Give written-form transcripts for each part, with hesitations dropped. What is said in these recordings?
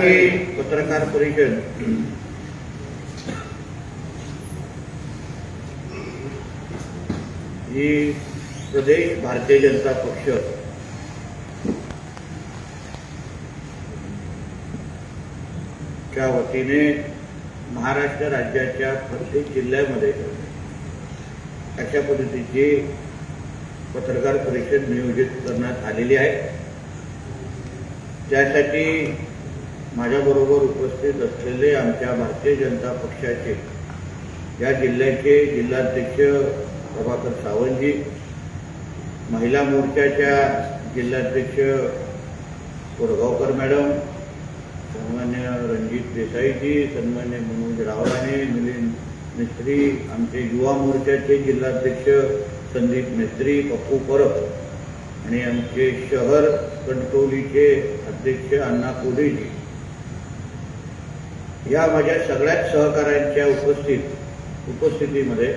आजची पत्रकार परिषद ही प्रदेश भारतीय जनता पक्ष च्या वतीने महाराष्ट्र राज्याच्या प्रत्येक जिल्ह्यामध्ये अशा पद्धतीची पत्रकार परिषद नियोजित करण्यात आलेली आहे। त्यासाठी माझ्याबरोबर उपस्थित असलेले आमच्या भारतीय जनता पक्षाचे या जिल्ह्याचे जिल्हाध्यक्ष प्रभाकर सावंतजी, महिला मोर्चाच्या जिल्हाध्यक्ष कोरगावकर मॅडम, सन्मान्य रणजित देसाईजी, सन्मान्य मनोज रावराणे, मिलिंद मिस्त्री, आमचे युवा मोर्चाचे जिल्हाध्यक्ष संदीप मिस्त्री, पप्पू परब आणि आमचे शहर कंट्रोलीचे अध्यक्ष अण्णा कोलेजी, या माझ्या सगळ्याच सहकाऱ्यांच्या उपस्थितीमध्ये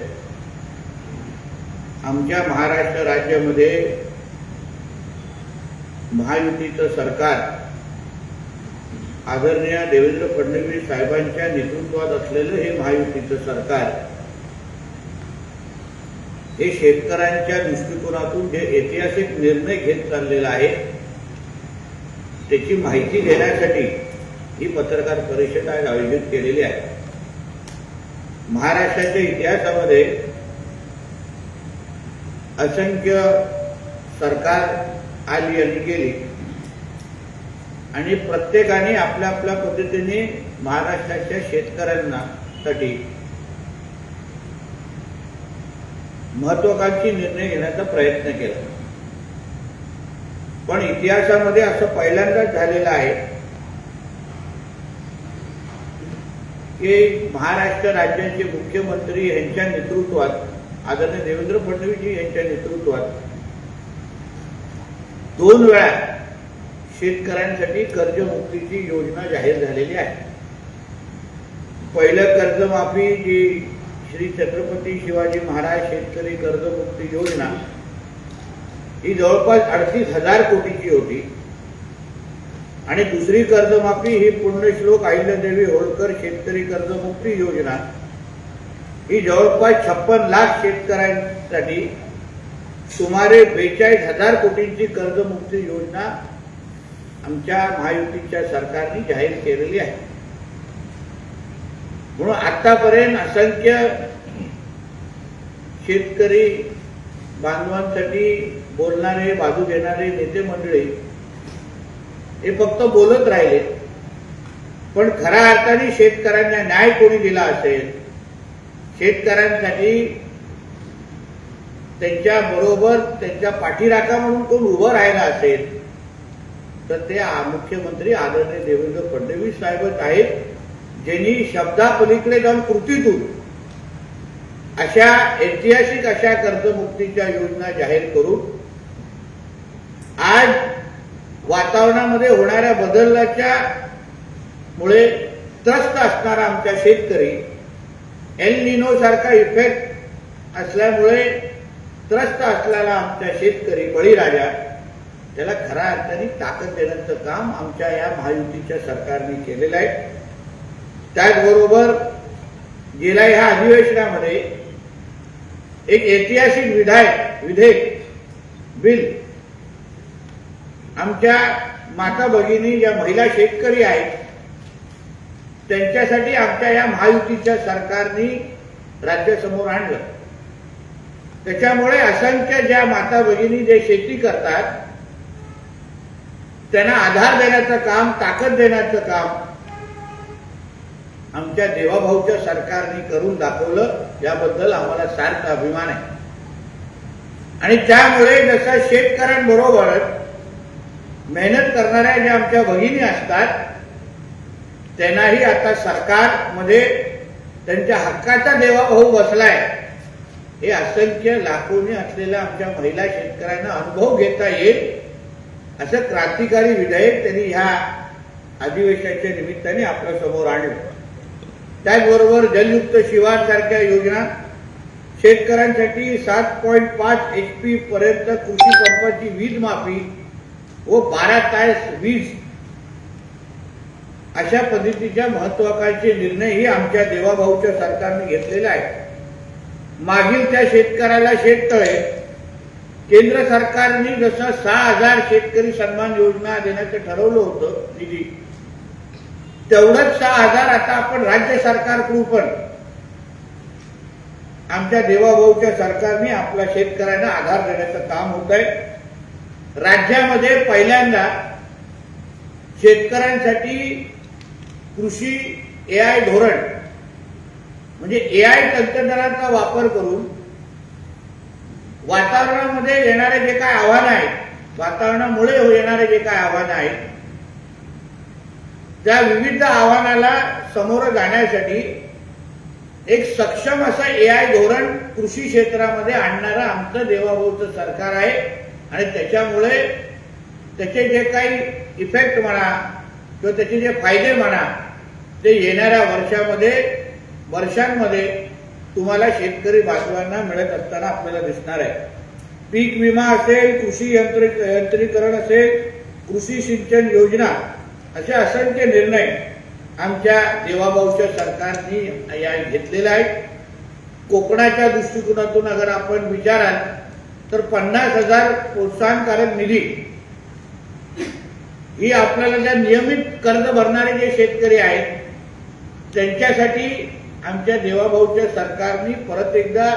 आमच्या महाराष्ट्र राज्यामध्ये महायुतीचं सरकार आदरणीय देवेंद्र फडणवीस साहेबांच्या नेतृत्वात असलेलं हे महायुतीचं सरकार हे शेतकऱ्यांच्या दृष्टिकोनातून जे ऐतिहासिक निर्णय घेत चाललेला आहे त्याची माहिती देण्यासाठी ही पत्रकार परिषद आज आयोजित केलेली आहे। महाराष्ट्राच्या इतिहासामध्ये असंख्य सरकार आली आणि गेली आणि प्रत्येकाने आपल्या आपल्या पद्धतीने महाराष्ट्राच्या शेतकऱ्यांसाठी महत्त्वाकांक्षी निर्णय घेण्याचा प्रयत्न केला, पण इतिहासामध्ये असं पहिल्यांदाच झालेलं आहे की महाराष्ट्र राज्याचे मुख्यमंत्री यांच्या नेतृत्वात आदरणीय देवेंद्र फडणवीस यांच्या नेतृत्वात 2 वेळा शेतकऱ्यांसाठी कर्जमुक्तीची योजना जाहीर झालेली आहे। पहिलं कर्जमाफी जी श्री छत्रपती शिवाजी महाराज शेतकरी कर्जमुक्ती योजना ही जवळपास 38,000 कोटीची होती आणि दुसरी कर्जमाफी ही पुण्यश्लोक अहिल्यादेवी होळकर शेतकरी कर्जमुक्ती योजना ही जवळपास 56 लाख शेतकऱ्यांसाठी सुमारे 42,000 कोटींची कर्जमुक्ती योजना आमच्या महायुतीच्या सरकारने जाहीर केलेली आहे। म्हणून आतापर्यंत असंख्य शेतकरी बांधवांसाठी बोलणारे, बाजू घेणारे नेते मंडळी हे फक्त बोलत राहिले, पण खऱ्या अर्थाने शेतकऱ्यांना न्याय कोणी दिला असेल, शेतकऱ्यांसाठी त्यांच्या बरोबर त्यांच्या पाठीराखा म्हणून कोण उभं राहिला असेल तर ते मुख्यमंत्री आदरणीय देवेंद्र फडणवीस साहेबच आहेत, ज्यांनी शब्दापलीकडे जाऊन कृतीतून अशा ऐतिहासिक अशा कर्जमुक्तीच्या योजना जाहीर करून आज वातावरणामध्ये होणाऱ्या बदलाच्या मुळे त्रस्त असणारा आमचा शेतकरी, एल निनो सारखा इफेक्ट असल्यामुळे त्रस्त असलेला आमचा शेतकरी बळीराजा त्याला खऱ्या अर्थाने ताकद देण्याचं काम आमच्या या महायुतीच्या सरकारने केलेलं आहे। त्याचबरोबर गेल्या ह्या अधिवेशनामध्ये एक ऐतिहासिक विधेयक बिल आमच्या माता भगिनी ज्या महिला शेतकरी आहेत त्यांच्यासाठी आमच्या या महायुतीच्या सरकारने राज्यासमोर आणलं। त्याच्यामुळे असंख्य ज्या माता भगिनी जे शेती करतात त्यांना आधार देण्याचं काम, ताकद देण्याचं काम आमच्या देवाभाऊच्या सरकारने करून दाखवलं, याबद्दल आम्हाला सार्थ अभिमान आहे। आणि त्यामुळे जसं शेतकऱ्यांबरोबर मेहनत करणाऱ्या ज्या आमच्या भगिनी असतात त्यांनाही आता सरकारमध्ये त्यांच्या हक्काचा देवाभाऊ बसलाय हे असंख्य लाखोनी असलेल्या आमच्या महिला शेतकऱ्यांना अनुभव घेता येईल असं क्रांतिकारी विधेयक त्यांनी ह्या अधिवेशनाच्या निमित्ताने आपल्या समोर आणलं। त्याचबरोबर जलयुक्त शिवार सारख्या योजना, शेतकऱ्यांसाठी 7.5 HP पर्यंत कृषी पंपाची वीज माफी व 12 तास वीज अशा पद्धतीच्या महत्वाकांक्षी निर्णयही आमच्या देवाभाऊच्या सरकारने घेतलेले आहेत। मागील त्या शेतकऱ्याला शेततळे केंद्र सरकारने जसं 6,000 शेतकरी सन्मान योजना देण्याचं ठरवलं होतं निधी, तेवढंच 6,000 आता आपण राज्य सरकारकडून पण आमच्या देवाभाऊच्या सरकारने आपल्या शेतकऱ्यांना आधार देण्याचं काम होत आहे। राज्यामध्ये पहिल्यांदा शेतकऱ्यांसाठी कृषी AI धोरण म्हणजे AI तंत्रज्ञानाचा वापर करून वातावरणामध्ये येणारे जे काय आव्हानं आहेत, वातावरणामुळे येणारे जे काय आव्हानं आहेत, त्या विविध आव्हानाला समोर जाण्यासाठी एक सक्षम असं AI धोरण कृषी क्षेत्रामध्ये आणणारं आमचं देवाभाऊचं सरकार आहे। आणि त्याच्यामुळे त्याचे जे काही इफेक्ट म्हणा किंवा त्याचे जे फायदे म्हणा ते येणाऱ्या वर्षांमध्ये तुम्हाला शेतकरी बांधवांना मिळत असताना आपल्याला दिसणार आहे। पीक विमा असेल, कृषी यंत्रीकरण असेल, कृषी सिंचन योजना, असे असंख्य निर्णय आमच्या देवाभाऊच्या सरकारने या घेतलेला आहे। कोकणाच्या दृष्टिकोनातून अगर आपण विचाराल तर 50,000 प्रोत्साहनकारक निधी ही आपल्याला ज्या नियमित कर्ज भरणारे जे शेतकरी आहेत त्यांच्यासाठी आमच्या देवाभाऊच्या सरकारने परत एकदा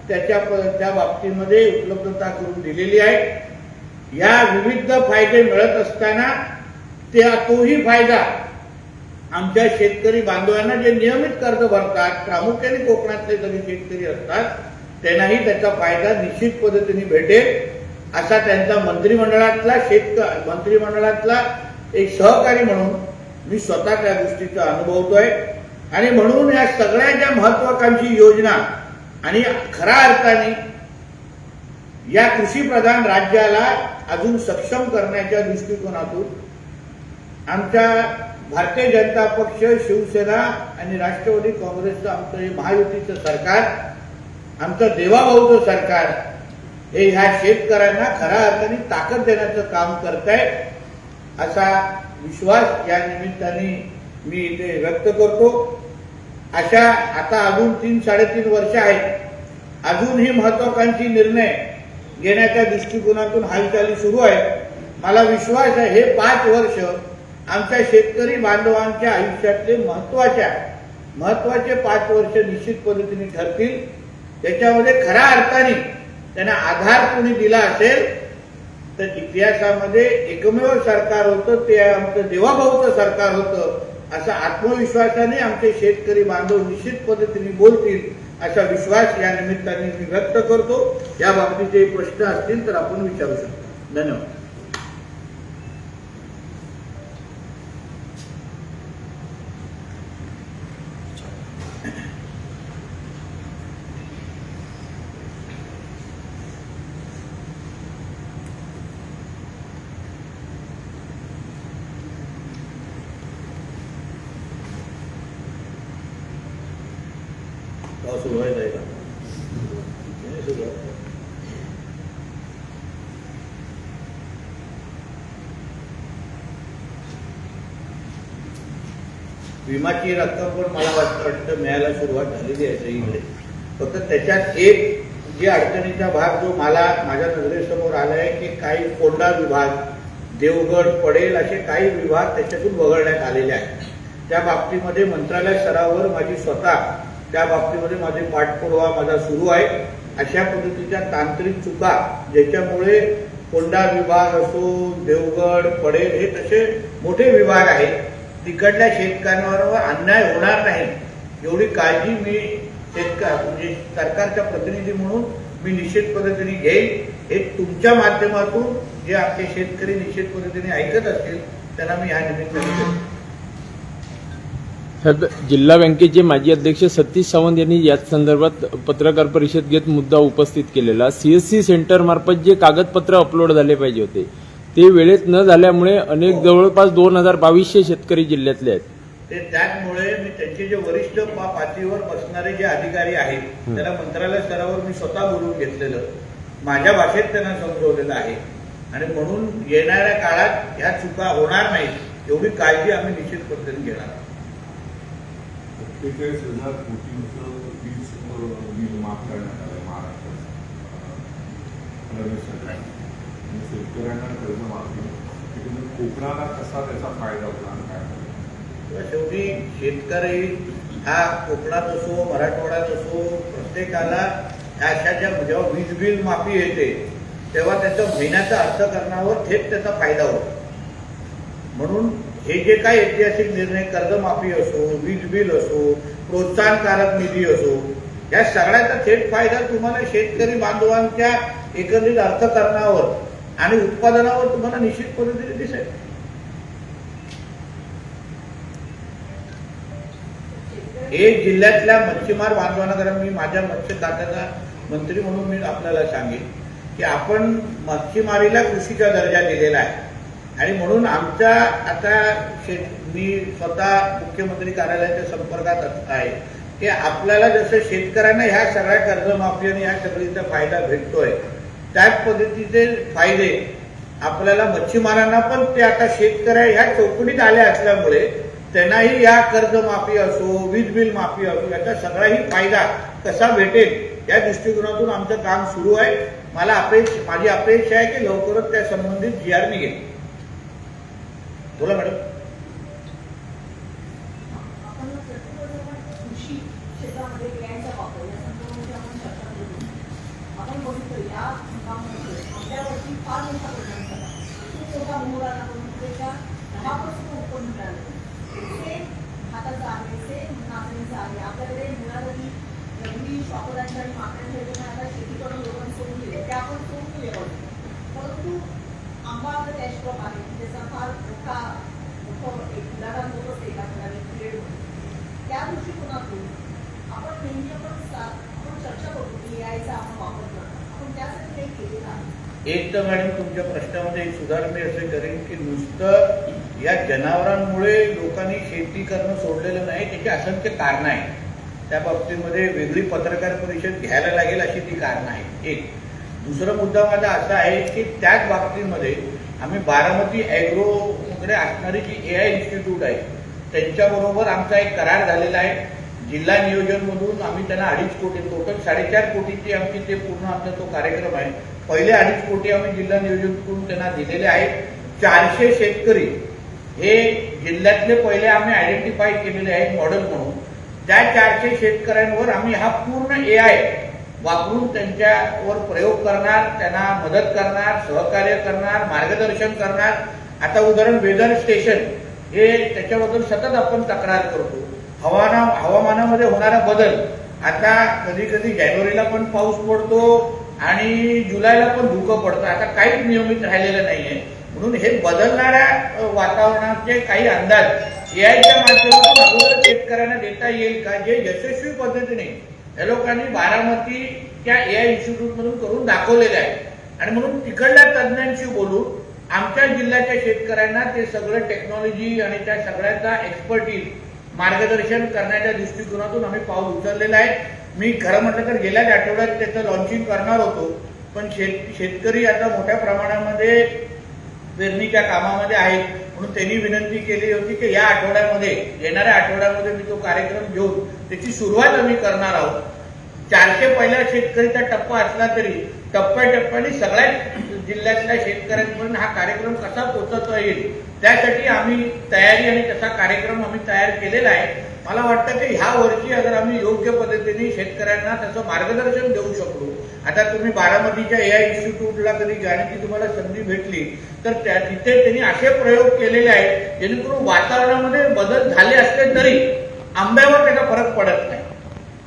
त्या बाबतीमध्ये उपलब्धता करून दिलेली आहे। या विविध फायदे मिळत असताना तोही फायदा आमच्या शेतकरी बांधवांना जे नियमित कर्ज भरतात, प्रामुख्याने कोकणातले सगळे शेतकरी असतात, त्यांनाही त्याचा फायदा निश्चित पद्धतीने भेटेल असा त्यांचा मंत्रिमंडळातला एक सहकारी म्हणून मी स्वतः त्या गोष्टीचा अनुभवतोय। आणि म्हणून या सगळ्या ज्या महत्वाकांक्षी योजना आणि खऱ्या अर्थाने या कृषीप्रधान राज्याला अजून सक्षम करण्याच्या दृष्टिकोनातून आमच्या भारतीय जनता पक्ष, शिवसेना आणि राष्ट्रवादी काँग्रेसचं आमचं हे महायुतीचं सरकार, आमचं देवाभाऊचं सरकार हे ह्या शेतकऱ्यांना खऱ्या अर्थाने ताकद देण्याचं काम करत आहे असा विश्वास या निमित्ताने मी इथे व्यक्त करतो। अशा आता अजून 3-3.5 वर्ष आहेत, अजूनही महत्वाकांक्षी निर्णय घेण्याच्या दृष्टिकोनातून हालचाली सुरू आहेत। मला विश्वास आहे हे 5 वर्ष आमच्या शेतकरी बांधवांच्या आयुष्यातले महत्वाचे 5 वर्ष निश्चित पद्धतीने ठरतील। त्याच्यामध्ये खऱ्या अर्थाने त्यांना आधार कोणी दिला असेल तर इतिहासामध्ये एकमेव सरकार होतं ते आमचं देवाभाऊचं सरकार होतं असा आत्मविश्वासाने आमचे शेतकरी बांधव निश्चित पद्धतीने बोलतील असा विश्वास या निमित्ताने मी व्यक्त करतो। या बाबतीचे प्रश्न असतील तर आपण विचारू शकतो। धन्यवाद। सुरुवात आहे का? विमाची रक्कम पण मला वाटतं मिळायला सुरुवात झालेली आहे सगळीकडे। फक्त त्याच्यात एक जी अडचणीचा भाग जो माझ्या नजरेसमोर आलाय की काही कोंढा विभाग, देवगड, पडेल असे काही विभाग त्याच्यातून वगळण्यात आलेले आहेत। त्या बाबतीमध्ये मंत्रालय स्तरावर माझी स्वतः त्या बाबतीमध्ये माझे पाठपुरावा माझा सुरू आहे। अशा पद्धतीच्या तांत्रिक चुका ज्याच्यामुळे कोंढा विभाग असो, देवगड, पडेल हे तसे मोठे विभाग आहेत, तिकडल्या शेतकऱ्यांवर अन्याय होणार नाही एवढी काळजी मी म्हणजे सरकारचा प्रतिनिधी म्हणून मी निश्चित पद्धतीने घेईन। हे तुमच्या माध्यमातून जे आपले शेतकरी निश्चित पद्धतीने ऐकत असतील त्यांना मी या निमित्ताने जिल्हा बँकेचे माजी अध्यक्ष सतीश सावंत यांनी याच संदर्भात पत्रकार परिषद घेत मुद्दा उपस्थित केलेला। CSC सेंटर मार्फत जे कागदपत्र अपलोड झाले पाहिजे होते ते वेळेत न झाल्यामुळे अनेक जवळपास 2,200 शेतकरी जिल्ह्यातले आहेत। ते त्यामुळे मी त्यांचे जे वरिष्ठ पातळीवर बसणारे जे अधिकारी आहेत त्याला मंत्रालय स्तरावर मी स्वतः बोलवून घेतलेलं, माझ्या भाषेत त्यांना समजवलेलं आहे आणि म्हणून येणाऱ्या काळात ह्या चुका होणार नाहीत एवढी काळजी आम्ही निश्चित पद्धतीने घेणार आहोत. 41,000 कोटींचं वीज बिल माफ करण्यात आलं महाराष्ट्रात सरकार आणि शेतकऱ्यांना कर्जमाफी कोकणाला कसा त्याचा फायदा होता आणि काय शेवटी शेतकरी हा कोकणात असो मराठवाड्यात असो प्रत्येकाला अशा जेव्हा वीज बिल माफी येते तेव्हा त्याच्या महिन्याच्या अर्थकारणावर थेट त्याचा फायदा होतो. म्हणून हे जे काही ऐतिहासिक निर्णय कर्जमाफी असो वीज बिल असो प्रोत्साहनकारक निधी असो या सगळ्याचा थेट फायदा तुम्हाला शेतकरी बांधवांच्या एकंदरीत अर्थकारणावर आणि उत्पादनावर तुम्हाला निश्चित पद्धतीने दिसेल. हे जिल्ह्यातल्या मच्छीमार बांधवांना कारण मी माझ्या मत्स्य खात्याचा मंत्री म्हणून मी आपल्याला सांगेन की आपण मच्छीमारीला कृषीचा दर्जा दिलेला आहे आणि म्हणून आमच्या आता मी स्वतः मुख्यमंत्री कार्यालयाच्या संपर्कात आहे की आपल्याला जसं शेतकऱ्यांना ह्या सगळ्या कर्जमाफी आणि ह्या सगळीचा फायदा भेटतोय त्याच पद्धतीचे फायदे आपल्याला मच्छीमारांना पण ते आता शेतकऱ्या ह्या चौकटीत आल्या असल्यामुळे त्यांनाही या कर्जमाफी असो वीज बिल माफी असो याचा सगळाही फायदा कसा भेटेल या दृष्टिकोनातून आमचं काम सुरू आहे. माझी अपेक्षा आहे की लवकरच त्या संबंधित GR निघेल. बोला मॅडम. कृषी क्षेत्रामध्ये बियाण्यांचा वापर या संदर्भामध्ये आपण चर्चा केली. आपण बघितलं या हंगामामध्ये आपल्यावरती फार मोठा परिणाम झाला. खूप मोठा मोहर आला म्हणून त्याच्या 10% उत्पन्न मिळालं. सेम भाताचं आहे सेम नाचणीचं आहे. आपल्याकडे मुळावरी रगडी श्वापरांच्या आणि माकड्यांच्या योजना आता शेतीकडून लोकांनी सोडून दिले ते आपण सोडून दिले होते. परंतु आंबा आपलं कॅश क्रॉप आहे त्याचा फार मोठं एक उदाहरण होत असते एका ठिकाणी पिरियडमध्ये. त्या दृष्टिकोनातून आपण नेहमी आपण चर्चा करतो की AIचा आपण वापर करतो. आपण त्यासाठी काही केलेलं आहे. एक तर मॅडम तुमच्या प्रश्नामध्ये एक सुधारणा मी असे करेन की नुसतं या जनावरांमुळे लोकांनी शेती करणं सोडलेलं नाही त्याची असंख्य कारणं आहेत. त्या बाबतीमध्ये वेगळी पत्रकार परिषद घ्यायला लागेल अशी ती कारणं आहेत. एक दुसरा मुद्दा माझा असा आहे की त्याच बाबतीमध्ये आम्ही बारामती ॲग्रोकडे असणारी जी AI इन्स्टिट्यूट आहे त्यांच्याबरोबर आमचा एक करार झालेला आहे. जिल्हा नियोजनमधून आम्ही त्यांना 2.5 कोटी टोटल 4.5 कोटीची आमची ते पूर्ण आमचा तो कार्यक्रम आहे. पहिले 2.5 कोटी आम्ही जिल्हा नियोजनकडून त्यांना दिलेले आहेत. 400 शेतकरी हे जिल्ह्यातले पहिले आम्ही आयडेंटिफाय केलेले आहेत मॉडेल म्हणून. त्या 400 शेतकऱ्यांवर आम्ही हा पूर्ण AI वापरून त्यांच्यावर प्रयोग करणार त्यांना मदत करणार सहकार्य करणार मार्गदर्शन करणार. आता उदाहरण वेदर स्टेशन हे त्याच्याबद्दल सतत आपण तक्रार करतो. हवामानामध्ये होणारा बदल आता कधी कधी जानेवारीला पण पाऊस पडतो आणि जुलैला पण धुकं पडतं. आता काहीच नियमित राहिलेलं नाहीये. म्हणून हे बदलणाऱ्या वातावरणाचे काही अंदाज AIच्या माध्यमातून अगोदर शेतकऱ्यांना देता येईल का जे यशस्वी पद्धतीने या लोकांनी बारामतीच्या AI इन्स्टिट्यूटमधून करून दाखवलेले आहे. आणि म्हणून तिकडल्या तज्ज्ञांशी बोलून आमच्या जिल्ह्याच्या शेतकऱ्यांना ते सगळं टेक्नॉलॉजी आणि त्या सगळ्याचा एक्सपर्टीज मार्गदर्शन करण्याच्या दृष्टिकोनातून आम्ही पाऊल उचललेलं आहे. मी खरं म्हटलं तर गेल्याच आठवड्यात त्याचं लॉन्चिंग करणार होतो पण शेतकरी आता मोठ्या प्रमाणामध्ये पेरणीच्या कामामध्ये आहेत म्हणून त्यांनी विनंती केली होती की या आठवड्यामध्ये येणाऱ्या आठवड्यामध्ये मी तो कार्यक्रम घेऊन त्याची सुरुवात आम्ही करणार आहोत. 400 पहिला शेतकरीचा टप्पा असला तरी टप्प्याटप्प्याने सगळ्याच जिल्ह्यातल्या शेतकऱ्यांपर्यंत हा कार्यक्रम कसा पोहोचवता येईल त्यासाठी आम्ही तयारी आणि तसा कार्यक्रम आम्ही तयार केलेला आहे. मला वाटतं की ह्या वर्षी अगर आम्ही योग्य पद्धतीने शेतकऱ्यांना त्याचं मार्गदर्शन देऊ शकलो. आता तुम्ही बारामतीच्या AI इन्स्टिट्यूटला कधी जाण्याची तुम्हाला संधी भेटली तर तिथे त्यांनी असे प्रयोग केलेले आहेत जेणेकरून वातावरणामध्ये बदल झाले असले तरी आंब्यावर त्याचा फरक पडत नाही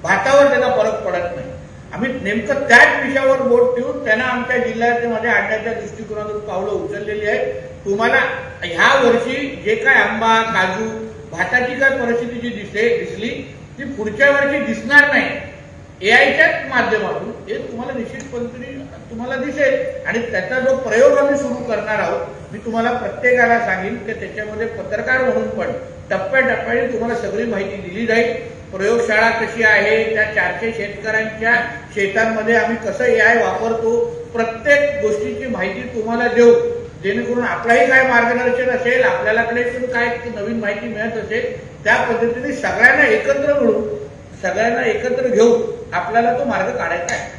भातावर त्याचा फरक पडत नाही. आम्ही नेमकं त्याच विषयावर बोट ठेवून त्यांना आमच्या जिल्ह्यामध्ये आणण्याच्या दृष्टिकोनातून पावलं उचललेली आहेत. तुम्हाला ह्या वर्षी जे काय आंबा काजू भाताची काय परिस्थिती जी दिसली ती पुढच्या वर्षी दिसणार नाही. AIच्याच माध्यमातून हे तुम्हाला निश्चित पद्धतीने तुम्हाला दिसेल आणि त्याचा जो प्रयोग आम्ही सुरू करणार आहोत मी तुम्हाला प्रत्येकाला सांगेन की त्याच्यामध्ये पत्रकार म्हणून पण टप्प्याटप्प्याने तुम्हाला सगळी माहिती दिली जाईल. प्रयोगशाळा कशी आहे त्या 400 शेतकऱ्यांच्या शेतांमध्ये आम्ही कसं AI वापरतो प्रत्येक गोष्टीची माहिती तुम्हाला देऊ जेणेकरून आपलाही काय मार्गदर्शन असेल, आपल्याकडे काय नवीन माहिती मिळत असेल, त्या पद्धतीने सगळ्यांना एकत्र मिळून, सगळ्यांना एकत्र घेऊन आपल्याला तो मार्ग काढायचा आहे.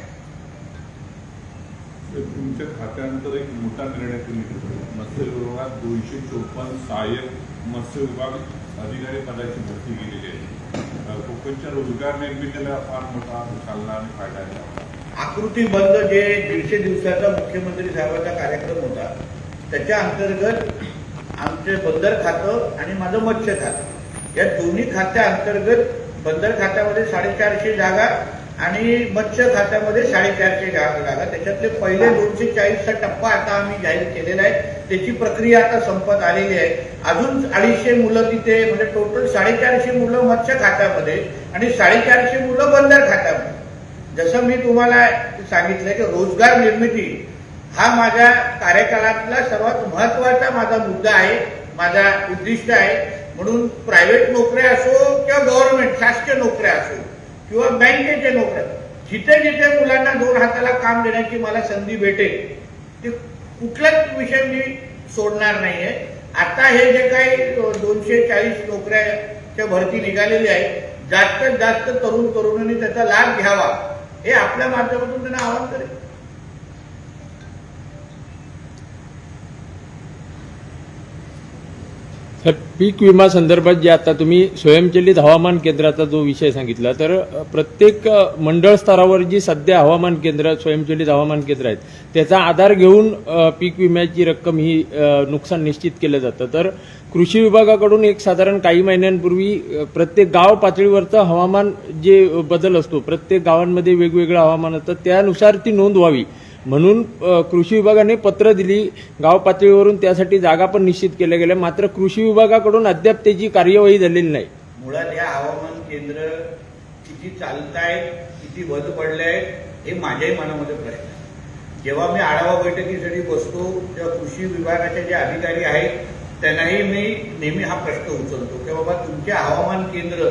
तुमच्या खात्यानंतर एक मोठा निर्णय तुम्ही घेतला. मत्स्य विभागात 254 सहाय्यक मत्स्य विभाग अधिकारी पदाची भरती केलेली आहे. कोकणच्या रोजगार निर्मितीला फार मोठा चालना आणि फायदा आहे. आकृतीबंध जे 150 दिवसाचा मुख्यमंत्री साहेबांचा कार्यक्रम होता, त्याच्या अंतर्गत आमचे बंदर खातं आणि माझं मत्स्य खातं, या दोन्ही खात्या अंतर्गत बंदर खात्यामध्ये 450 जागा आणि मत्स्य खात्यामध्ये 450 जागा, त्याच्यातले पहिले 240चा टप्पा आता आम्ही जाहीर केलेला आहे. त्याची प्रक्रिया आता संपत आलेली आहे. अजून 250 मुलं तिथे, म्हणजे टोटल 450 मुलं मत्स्य खात्यामध्ये आणि 450 मुलं बंदर खात्यामध्ये. जसं मी तुम्हाला सांगितलं की रोजगार निर्मिती हा माझ्या कार्यकाळातला सर्वात महत्वाचा माझा मुद्दा आहे, माझा उद्दिष्ट आहे. म्हणून प्रायव्हेट नोकऱ्या असो किंवा गव्हर्नमेंट शासकीय नोकऱ्या असो किंवा बँकेच्या नोकऱ्या, जिथे जिथे मुलांना 2 हाताला काम देण्याची मला संधी भेटेल, ते कुठलाच विषय मी सोडणार नाहीये. आता हे जे काही 240 नोकऱ्याच्या भरती निघालेली आहे, जास्तीत जास्त तरुण तरुणांनी त्याचा लाभ घ्यावा, हे आपल्या माध्यमातून त्यांना आवाहन करेल. सर, पीक विमा संदर्भात जे आता तुम्ही स्वयंचलित हवामान केंद्राचा जो विषय सांगितला, तर प्रत्येक मंडळ स्तरावर जी सध्या हवामान केंद्र, स्वयंचलित हवामान केंद्र आहेत, त्याचा आधार घेऊन पीक विम्याची रक्कम ही नुकसान निश्चित केलं जातं. तर कृषी विभागाकडून एक साधारण काही महिन्यांपूर्वी प्रत्येक गाव पातळीवरचं हवामान जे बदल असतो, प्रत्येक गावांमध्ये वेगवेगळं हवामान असतं, त्यानुसार ती नोंद व्हावी म्हणून कृषी विभागाने पत्र दिली. गाव पातळीवरून त्यासाठी जागा पण निश्चित केल्या गेल्या. मात्र कृषी विभागाकडून अद्याप त्याची कार्यवाही झालेली नाही. मुळात या हवामान केंद्र किती चालत आहेत, किती बंद पडले आहेत, हे माझ्याही मनामध्ये प्रश्न आहे. जेव्हा मी आढावा बैठकीसाठी बसतो तेव्हा कृषी विभागाचे जे अधिकारी आहेत त्यांनाही मी नेहमी हा प्रश्न उचलतो की बाबा तुमचे हवामान केंद्र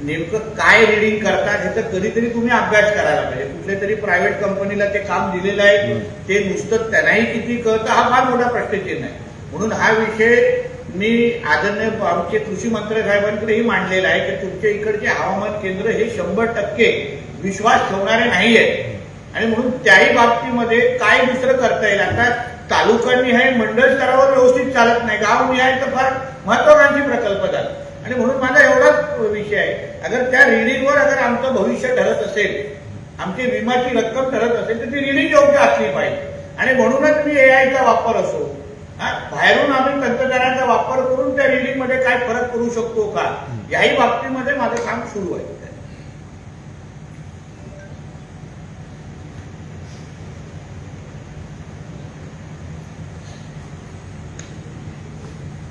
नेमकं काय रिडिंग करतात ह्याचा कधीतरी तुम्ही अभ्यास करायला पाहिजे. कुठल्या तरी प्रायव्हेट कंपनीला ते काम दिलेलं आहे, ते नुसतं त्यांनाही किती कळतं हा फार मोठा प्रश्नचिन्ह आहे. म्हणून हा विषय मी आदरणीय आमचे कृषी मंत्री साहेबांकडेही मांडलेला आहे की तुमच्या इकडचे हवामान केंद्र हे 100% विश्वास ठेवणारे नाहीये आणि म्हणून त्याही बाबतीमध्ये काय दुसरं करता येईल. आता तालुकानिहाय मंडळ स्तरावर व्यवस्थित चालत नाही, गाव निहाय तर फार महत्वाकांक्षी प्रकल्प झाला आणि म्हणून माझा एवढाच विषय आहे. अगर त्या रिडिंगवर अगर आमचं भविष्य ठरत असेल, आमची विमाची रक्कम ठरत असेल तर ती रिडिंग योग्य असली पाहिजे आणि म्हणूनच मी एआयचा वापर असो, बाहेरून आम्ही तंत्रज्ञानाचा वापर करून त्या रिडिंगमध्ये काय फरक करू शकतो का, याही बाबतीमध्ये माझं काम सुरू आहे.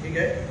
ठीक आहे.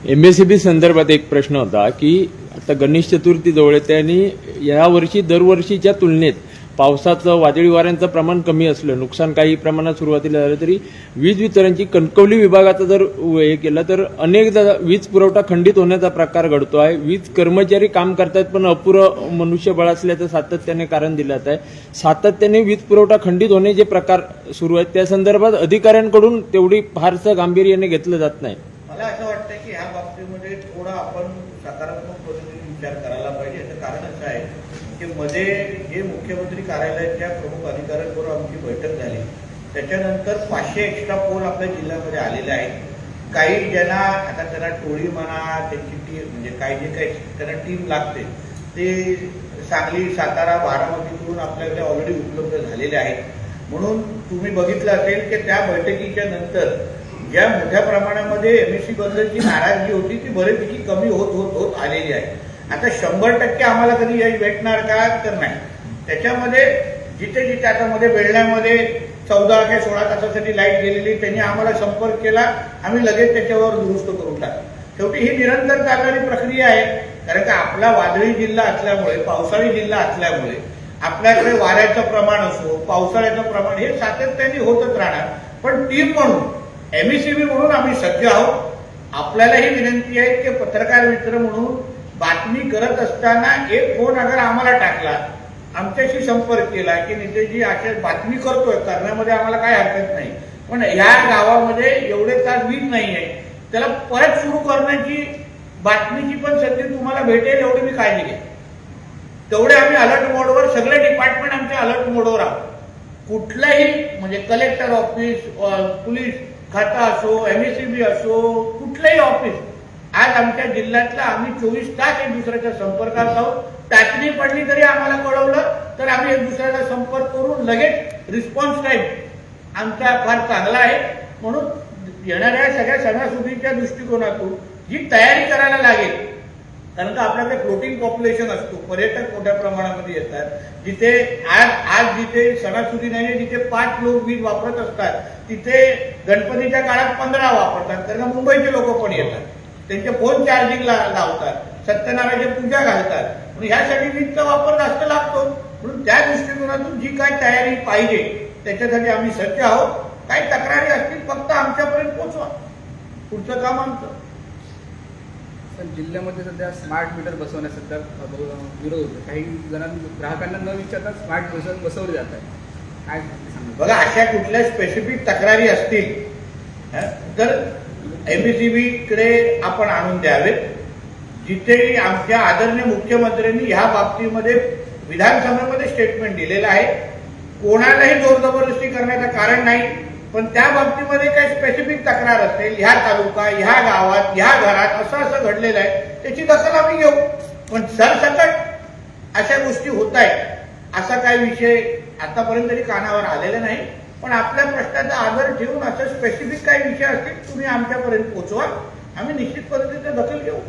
एमएससीबी संदर्भात एक प्रश्न होता की आता गणेश चतुर्थी जवळ येते आणि यावर्षी दरवर्षीच्या तुलनेत पावसाचं, वादळी वाऱ्यांचं प्रमाण कमी असलं, नुकसान काही प्रमाणात सुरुवातीला झालं तरी वीज वितरणची कणकवली विभागाचा जर हे केलं तर अनेकदा वीज पुरवठा खंडित होण्याचा प्रकार घडतो आहे. वीज कर्मचारी काम करतात पण अपुरं मनुष्यबळ असल्याचं सातत्याने कारण दिलं जात आहे. सातत्याने वीज पुरवठा खंडित होणे जे प्रकार सुरू आहेत त्या संदर्भात अधिकाऱ्यांकडून तेवढी फारसं गांभीर्याने घेतलं जात नाही. मला असं वाटतं की ह्या बाबतीमध्ये थोडा आपण सकारात्मक पद्धतीने विचार करायला पाहिजे. याचं कारण असं आहे की मध्ये जे मुख्यमंत्री कार्यालयाच्या प्रमुख अधिकाऱ्यांबरोबर आमची बैठक झाली, त्याच्यानंतर 500 एक्स्ट्रा पोल आपल्या जिल्ह्यामध्ये आलेले आहेत. काही ज्यांना आता त्यांना टोळी म्हणा, त्यांची टीम म्हणजे काही जे काही त्यांना टीम लागते ते सांगली, सातारा, बारामतीकडून आपल्याकडे ऑलरेडी उपलब्ध झालेले आहेत. म्हणून तुम्ही बघितलं असेल की त्या बैठकीच्या नंतर ज्या मोठ्या प्रमाणामध्ये एमएससी बद्दलची नाराजगी होती ती बरेपैकी कमी होत होत होत आलेली आहे. आता 100% आम्हाला कधी यश भेटणार का तर नाही. त्याच्यामध्ये जिथे जिथे आता मध्ये बेळण्यामध्ये 14 ते 16 तासासाठी लाईट गेलेली, त्यांनी आम्हाला संपर्क केला, आम्ही लगेच त्याच्यावर दुरुस्त करून टाकलं. शेवटी ही निरंतर चालणारी प्रक्रिया आहे. कारण का आपला वादळी जिल्हा असल्यामुळे, पावसाळी जिल्हा असल्यामुळे आपल्याकडे वाऱ्याचं प्रमाण असो, पावसाळ्याचं प्रमाण हे सातत्याने होतच राहणार. पण टीम म्हणून, एमएससीबी म्हणून आम्ही सज्ज आहोत. आपल्यालाही विनंती आहे की पत्रकार मित्र म्हणून बातमी करत असताना एक फोन अगर आम्हाला टाकला, आमच्याशी संपर्क केला की नितेशजी अशा बातमी करतोय, करण्यामध्ये आम्हाला काय हरकत नाही, पण या गावामध्ये एवढे तास वीज नाही आहे, त्याला परत सुरू करण्याची बातमीची पण संधी तुम्हाला भेटेल एवढी मी काळजी घ्या. तेवढे आम्ही अलर्ट मोडवर, सगळे डिपार्टमेंट आमच्या अलर्ट मोडवर आहोत. कुठलाही म्हणजे कलेक्टर ऑफिस, पोलीस खाता असो, MSEB असो, कुठलंही ऑफिस, आज आमच्या जिल्ह्यातला आम्ही 24 तास एक दुसऱ्याच्या संपर्कात आहोत. टाचणी पडली तरी आम्हाला कळवलं तर आम्ही एक दुसऱ्याचा संपर्क करून लगेच रिस्पॉन्स टाईम आमचा फार चांगला आहे. म्हणून येणाऱ्या सगळ्या सणासुदीच्या दृष्टिकोनातून जी तयारी करायला लागेल, कारण का आपल्याकडे फ्लोटिंग पॉप्युलेशन असतो, पर्यटक मोठ्या प्रमाणामध्ये येतात, जिथे आज जिथे सणासुदी नाही, जिथे 5 लोक वीज वापरत असतात तिथे गणपतीच्या काळात 15 वापरतात, कारण मुंबईचे लोक पण येतात, त्यांचे फोन चार्जिंगला लावतात, सत्यनारायणाची पूजा घालतात, म्हणून ह्यासाठी वीजचा वापर जास्त लागतो. म्हणून त्या दृष्टिकोनातून जी काय तयारी पाहिजे त्याच्यासाठी आम्ही सज्ज आहोत. काही तक्रारी असतील फक्त आमच्यापर्यंत पोहोचवा, पुढचं काम आमचं. जिल्ह्यामध्ये सध्या स्मार्ट मीटर बसवण्यास सध्या विरोध होतो. काही जणांना ग्राहकांना न विचारता स्मार्ट मीटर बसवले जात आहे. काय सांगा? बघा, अशा कुठल्या स्पेसिफिक तक्रारी असतील तर MSEB कडे आपण आणून द्यावेत. जिथे आमच्या आदरणीय मुख्यमंत्र्यांनी ह्या बाबतीमध्ये विधानसभेमध्ये स्टेटमेंट दिलेलं आहे. कोणालाही जोर जबरदस्ती करण्याचं कारण नाही, पण त्या बाबतीमध्ये काही स्पेसिफिक तक्रार असेल, ह्या तालुका, ह्या गावात, ह्या घरात असं घडलेलं आहे, त्याची दखल आम्ही घेऊ. पण सरसकट अशा गोष्टी होत आहेत असा काही विषय आतापर्यंत तरी कानावर आलेला नाही. पण आपल्या प्रश्नाचा आदर ठेवून असं स्पेसिफिक काही विषय असतील तुम्ही आमच्यापर्यंत पोहोचवा, आम्ही निश्चित पद्धतीने दखल घेऊ.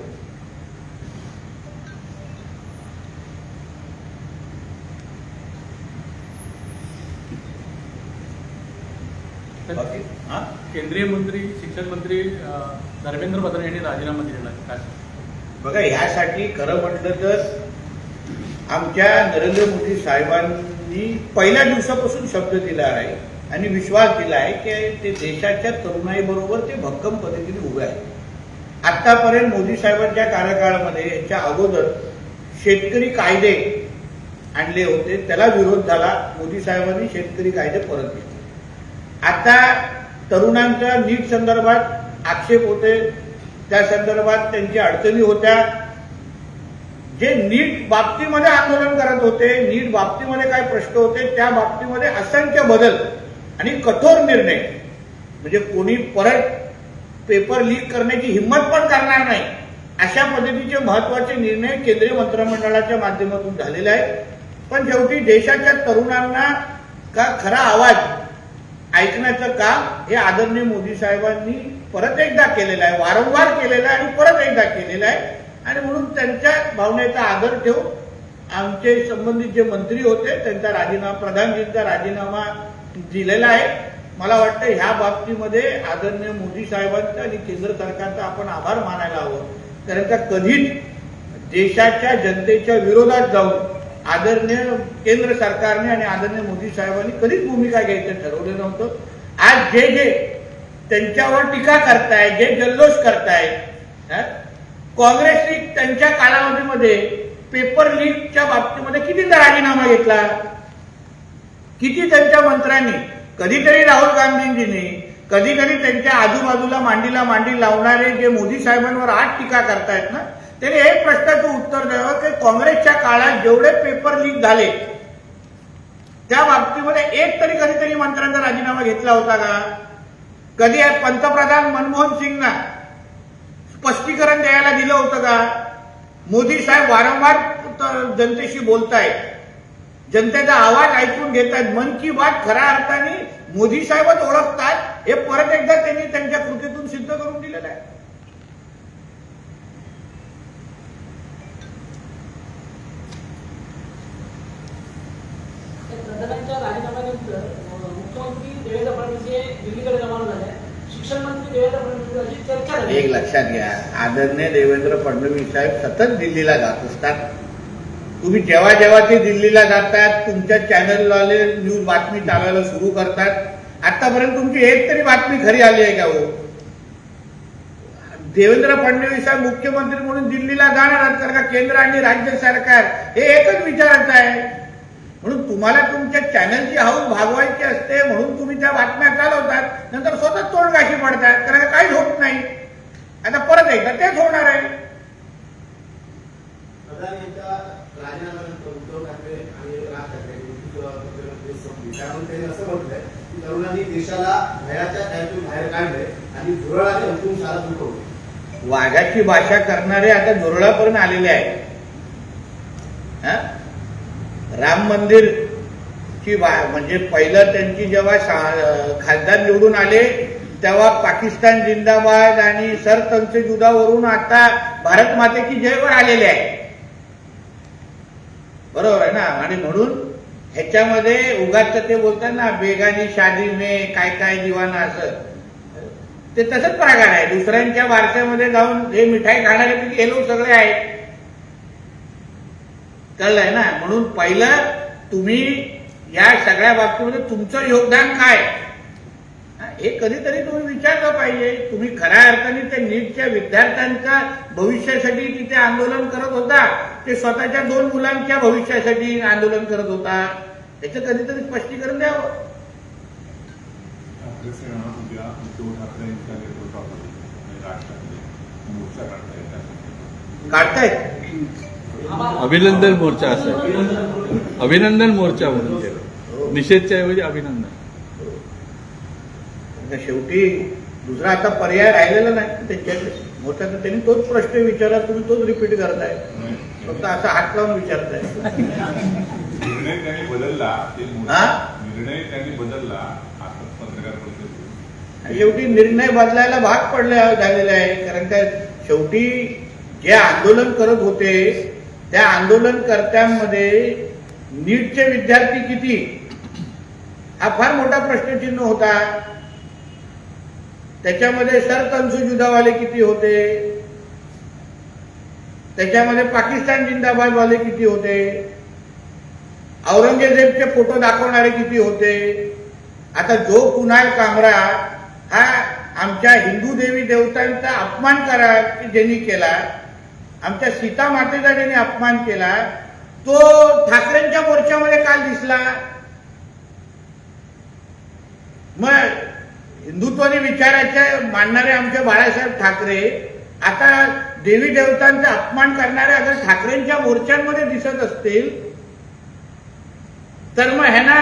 केंद्रीय मंत्री, शिक्षण मंत्री धर्मेंद्र प्रधान यांनी राजीनामा दिलेला आहे. काय बघा, ह्यासाठी खरं म्हटलं तर आमच्या नरेंद्र मोदी साहेबांनी पहिल्या दिवसापासून शब्द दिला आहे आणि विश्वास दिला आहे की ते देशाच्या तरुणाईबरोबर ते भक्कम पद्धतीने उभे आहेत. आतापर्यंत मोदी साहेबांच्या कार्यकाळामध्ये याच्या अगोदर शेतकरी कायदे आणले होते, त्याला विरोध झाला, मोदी साहेबांनी शेतकरी कायदे परत घेतले. आता तरुणांच्या नीट संदर्भात आक्षेप होते, त्या संदर्भात त्यांच्या अडचणी होत्या. जे नीट बाबतीमध्ये आंदोलन करत होते, नीट बाबतीमध्ये काय प्रश्न होते, त्या बाबतीमध्ये असंख्य बदल आणि कठोर निर्णय, म्हणजे कोणी परत पेपर लीक करण्याची हिंमत पण करणार नाही अशा पद्धतीचे महत्वाचे निर्णय केंद्रीय मंत्रिमंडळाच्या माध्यमातून झालेले आहेत. पण शेवटी देशाच्या तरुणांना का खरा आवाज ऐकण्याचं काम हे आदरणीय मोदी साहेबांनी परत एकदा केलेलं आहे, वारंवार केलेलं आहे आणि परत एकदा केलेलं आहे. आणि म्हणून त्यांच्या भावनेचा आदर ठेवून आमचे संबंधित जे मंत्री होते त्यांचा राजीनामा, प्रधानजींचा राजीनामा दिलेला आहे. मला वाटतं ह्या बाबतीमध्ये आदरणीय मोदी साहेबांचा आणि केंद्र सरकारचा आपण आभार मानायला हवं. कारण का कधीच देशाच्या जनतेच्या विरोधात जाऊन आदरणीय केंद्र सरकारने आणि आदरणीय मोदी साहेबांनी कधीच भूमिका घ्यायचं ठरवलं नव्हतं. आज जे जे त्यांच्यावर टीका करताय, जे जल्लोष करताय, काँग्रेसने त्यांच्या कालावधीमध्ये पेपर लीकच्या बाबतीमध्ये कितीदा राजीनामा घेतला, किती त्यांच्या मंत्र्यांनी, कधीतरी राहुल गांधींनी, कधीतरी त्यांच्या आजूबाजूला मांडीला मांडी लावणारे जे मोदी साहेबांवर आज टीका करतायत ना, त्यांनी एक प्रश्नाचं उत्तर द्यावं की काँग्रेसच्या काळात जेवढे पेपर लीक झाले त्या बाबतीमध्ये एक तरी कधीतरी मंत्र्यांचा राजीनामा घेतला होता का? कधी पंतप्रधान मनमोहन सिंगना स्पष्टीकरण द्यायला दिलं होतं का? मोदी साहेब वारंवार जनतेशी बोलतायत, जनतेचा आवाज ऐकून घेतात, मन की बात खऱ्या अर्थाने मोदी साहेबच ओळखतात हे परत एकदा त्यांनी त्यांच्या कृतीतून सिद्ध करून दिलेलं आहे. प्रधानांच्या राजीनाम्यानंतर मुख्यमंत्री देवेंद्र फडणवीस हे दिल्लीकडे रवाना झाले, शिक्षण मंत्री देवेंद्र फडणवीस यांची चर्चा झाली. एक लक्षात घ्या, आदरणीय देवेंद्र फडणवीस साहेब सतत दिल्लीला जात असतात. तुम्ही जेव्हा जेव्हा ते दिल्लीला जातात तुमच्या चॅनलवाले न्यूज बातमी चालवायला सुरू करतात. आतापर्यंत तुमची एक तरी बातमी खरी आली आहे का? हो, देवेंद्र फडणवीस साहेब मुख्यमंत्री म्हणून दिल्लीला जाणारच, कारण का केंद्र आणि राज्य सरकार हे एकच विचारायचं आहे. म्हणून तुम्हाला तुमच्या चॅनलची हाऊस भागवायची असते म्हणून तुम्ही त्या बातम्या चालवतात, नंतर स्वतः तोंडगाशी पडतात, कारण का काहीच होत नाही. आता परत एकदा तेच होणार आहे. प्रधान यांच्या राजीनाम्यानंतर उद्धव ठाकरे आणि राज ठाकरे यांची संपली, त्यामुळे त्यांनी असं म्हटलंय की तरुणांनी देशाला भयाच्या छायेतून बाहेर काढलंय आणि धुरळाने अंतिम शाळा चुकवली. वाघाची भाषा करणारे आता झुरळापर्यंत आलेले आहेत. राम मंदिरची म्हणजे पहिलं त्यांची जेव्हा खासदार निवडून आले तेव्हा पाकिस्तान जिंदाबाद आणि सरतंच जुदावरून आता भारत मातेची जयवर आलेले आहे. बरोबर आहे ना. आणि म्हणून ह्याच्यामध्ये उगाच ते बोलतात ना बेगानी शादी में काय काय दिवाना, असं ते तसंच प्रकार आहे. दुसऱ्यांच्या वारशामध्ये जाऊन हे मिठाई खाणारे हे लोक सगळे आहेत. कळलंय ना. म्हणून पहिलं तुम्ही या सगळ्या बाबतीमध्ये तुमचं योगदान काय हे कधीतरी तुम्ही विचारलं पाहिजे. तुम्ही खऱ्या अर्थाने त्या नीटच्या विद्यार्थ्यांच्या भविष्यासाठी तिथे आंदोलन करत होता, ते स्वतःच्या 2 मुलांच्या भविष्यासाठी आंदोलन करत होता, याचं कधीतरी स्पष्टीकरण द्यावं. ठाकरे सेना उद्या उद्धव ठाकरे यांच्या नेतृत्वाखाली आणि राज ठाकरे मोर्चा काढतायत. अभिनंदन मोर्चा असेल, अभिनंदन मोर्चा म्हणून केलं, निषेधच्या ऐवजी अभिनंदन. शेवटी दुसरा आता पर्याय राहिलेला नाही त्याच्याकडे. मोठा तर त्यांनी तोच प्रश्न विचारला, तुम्ही तोच रिपीट करताय, फक्त असा हात लावून विचारताय. निर्णय त्यांनी बदलला, ते निर्णय त्यांनी बदलला. आता पत्रकार परिषद शेवटी निर्णय बदलायला भाग पडले झालेले आहे. कारण काय शेवटी जे आंदोलन करत होते त्या आंदोलनकर्त्यांमध्ये नीटचे विद्यार्थी किती हा फार मोठा प्रश्नचिन्ह होता. त्याच्यामध्ये सरतंसुजुदावाले किती होते, त्याच्यामध्ये पाकिस्तान जिंदाबादवाले किती होते, औरंगजेबचे फोटो दाखवणारे किती होते. आता जो कुणाल कामरा हा आमच्या हिंदू देवी देवतांचा अपमान करा ज्यांनी केला, आमच्या सीता मातेचा ज्यांनी अपमान केला, तो ठाकरेंच्या मोर्चामध्ये काल दिसला. मग हिंदुत्वाने विचारायचे मानणारे आमचे बाळासाहेब ठाकरे आता देवी देवतांचा अपमान करणारे अगर ठाकरेंच्या मोर्चांमध्ये दिसत असतील तर मग ह्यांना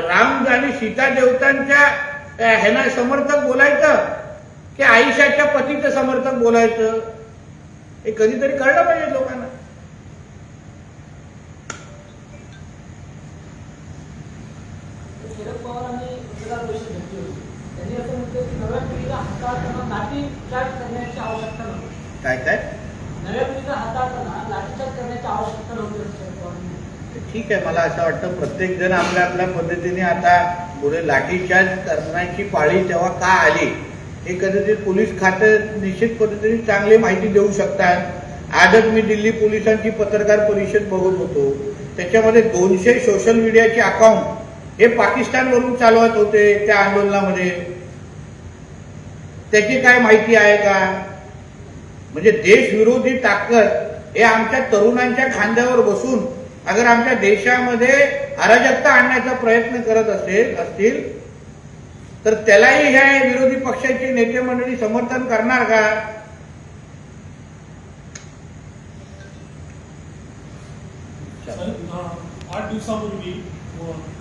राम आणि सीता देवतांच्या ह्यांना समर्थक बोलायचं की आईशाच्या पतीचं समर्थक बोलायचं, हे कधीतरी कळलं पाहिजे लोकांना. शरद पवारांनी पत्रकार परिषद घेतली होती, त्यांनी असं म्हटलं की नव्या पिढीला हाताळताना लाठीचार्ज करण्याची आवश्यकता नव्हती. काय काय नव्या पिढीला हाताळताना लाठीचार्ज करण्याची आवश्यकता नव्हती असं शरद पवारांनी. ठीक आहे. मला असं वाटतं प्रत्येक जण आपल्या आपल्या पद्धतीने आता पुढे लाठीचार्ज करण्याची पाळी तेव्हा का आली हे कधीतरी पोलीस खातं निश्चित पद्धतीने चांगली माहिती देऊ शकतात. आजच मी दिल्ली पोलिसांची पत्रकार परिषद बघत होतो, त्याच्यामध्ये 200 सोशल मीडियाचे अकाउंट हे पाकिस्तानवरून चालवत होते त्या आंदोलनामध्ये. त्याची काय माहिती आहे का? म्हणजे देशविरोधी ताकद हे आमच्या तरुणांच्या खांद्यावर बसून अगर आमच्या देशामध्ये अराजकता आणण्याचा प्रयत्न करत असतील तर त्यालाही ह्या विरोधी पक्षाचे नेते मंडळी समर्थन करणार का? आठ दिवसापूर्वी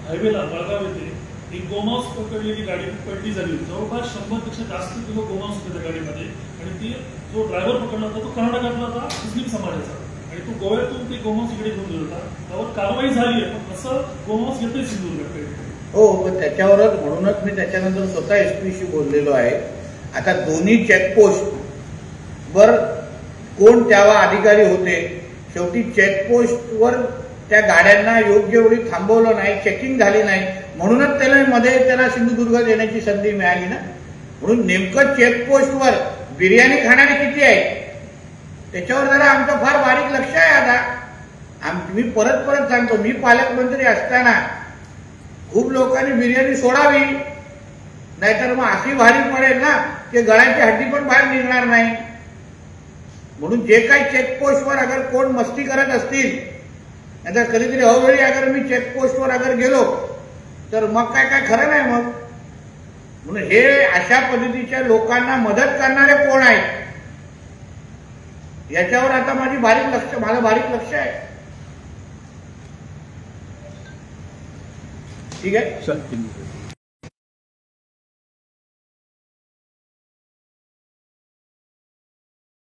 हायवेला जळगाव येथे एक गोमांस पकडलेली गाडी पलटी झाली होती. जवळपास 100 पेक्षा जास्त किलो गोमांस होते त्या गाडीमध्ये आणि ती जो ड्रायव्हर पकडला होता तो कर्नाटकातला होता, मुस्लिम समाजाचा, आणि तो गोव्यातून ते गोमांस इकडे घेऊन गेला होता. त्यावर कारवाई झाली आहे, पण असं गोमांस येते सिंधुदुर्गाकडे. हो, पण त्याच्यावरच म्हणूनच मी त्याच्यानंतर स्वतः एसपीशी बोललेलो आहे. आता दोन्ही चेकपोस्ट वर कोण तेव्हा अधिकारी होते, शेवटी चेकपोस्टवर त्या गाड्यांना योग्य वेळी थांबवलं नाही, चेकिंग झाली नाही, म्हणूनच त्याला सिंधुदुर्गात येण्याची संधी मिळाली ना. म्हणून नेमकं चेकपोस्टवर बिर्याणी खाणारे किती आहेत त्याच्यावर जरा आमचं फार बारीक लक्ष आहे. आता मी परत सांगतो, मी पालकमंत्री असताना खूप लोकांनी बिर्याणी सोडावी, नाहीतर मग अशी भारी पडेल ना की गळ्याची हड्डी पण बाहेर निघणार नाही. म्हणून जे काही चेकपोस्टवर अगर कोण मस्ती करत असतील, आता कधीतरी अवेळी अगर मी चेकपोस्टवर अगर गेलो तर मग काय खरं नाही मग. म्हणून हे अशा पद्धतीच्या लोकांना मदत करणारे कोण आहेत याच्यावर आता माझं बारीक लक्ष आहे. ठीक आहे.